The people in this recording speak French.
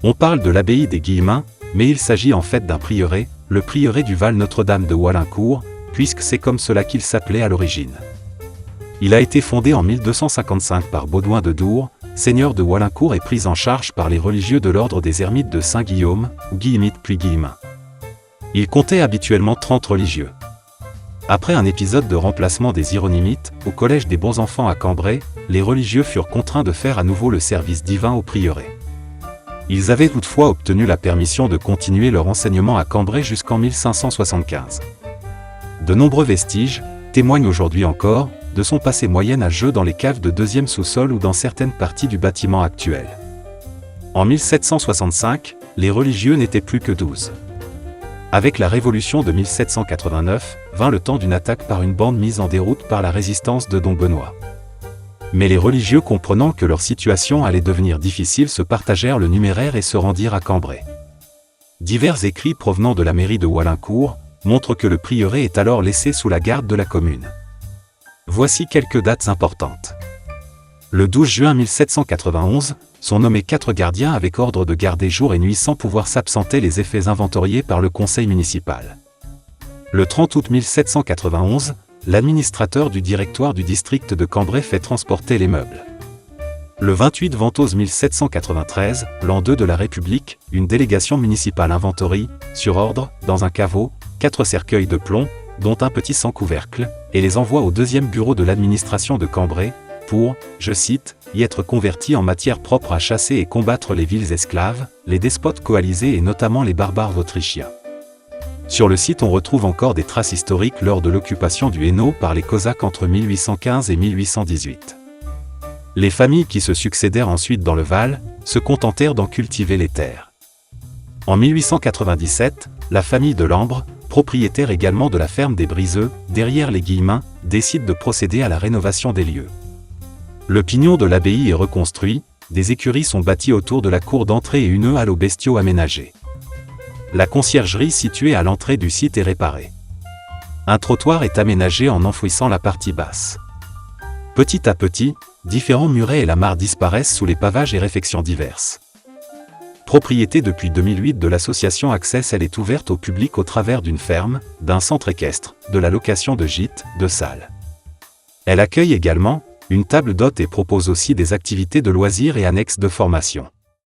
On parle de l'abbaye des Guillemins, mais il s'agit en fait d'un prieuré, le prieuré du Val Notre-Dame de Walincourt, puisque c'est comme cela qu'il s'appelait à l'origine. Il a été fondé en 1255 par Baudouin de Dour, seigneur de Walincourt et pris en charge par les religieux de l'ordre des Ermites de Saint-Guillaume, ou Guillemites puis Guillemins. Il comptait habituellement 30 religieux. Après un épisode de remplacement des Hieronymites, au collège des Bons Enfants à Cambrai, les religieux furent contraints de faire à nouveau le service divin au prieuré. Ils avaient toutefois obtenu la permission de continuer leur enseignement à Cambrai jusqu'en 1575. De nombreux vestiges témoignent aujourd'hui encore de son passé moyen-âgeux dans les caves de deuxième sous-sol ou dans certaines parties du bâtiment actuel. En 1765, les religieux n'étaient plus que 12. Avec la Révolution de 1789, vint le temps d'une attaque par une bande mise en déroute par la résistance de Don Benoît. Mais les religieux, comprenant que leur situation allait devenir difficile, se partagèrent le numéraire et se rendirent à Cambrai. Divers écrits provenant de la mairie de Walincourt montrent que le prieuré est alors laissé sous la garde de la commune. Voici quelques dates importantes. Le 12 juin 1791, sont nommés 4 gardiens avec ordre de garder jour et nuit sans pouvoir s'absenter, les effets inventoriés par le conseil municipal. Le 30 août 1791, l'administrateur du directoire du district de Cambrai fait transporter les meubles. Le 28 Ventose 1793, l'an 2 de la République, une délégation municipale inventorie, sur ordre, dans un caveau, 4 cercueils de plomb, dont un petit sans couvercle, et les envoie au 2e bureau de l'administration de Cambrai, pour, je cite, y être convertis en matière propre à chasser et combattre les villes esclaves, les despotes coalisés et notamment les barbares autrichiens. Sur le site on retrouve encore des traces historiques lors de l'occupation du Hainaut par les Cosaques entre 1815 et 1818. Les familles qui se succédèrent ensuite dans le Val, se contentèrent d'en cultiver les terres. En 1897, la famille de Lambre, propriétaire également de la ferme des Briseux, derrière les Guillemins, décide de procéder à la rénovation des lieux. Le pignon de l'abbaye est reconstruit, des écuries sont bâties autour de la cour d'entrée et une halle aux bestiaux aménagée. La conciergerie située à l'entrée du site est réparée. Un trottoir est aménagé en enfouissant la partie basse. Petit à petit, différents murets et la mare disparaissent sous les pavages et réfections diverses. Propriété depuis 2008 de l'association Access, elle est ouverte au public au travers d'une ferme, d'un centre équestre, de la location de gîtes, de salles. Elle accueille également une table d'hôtes et propose aussi des activités de loisirs et annexes de formation.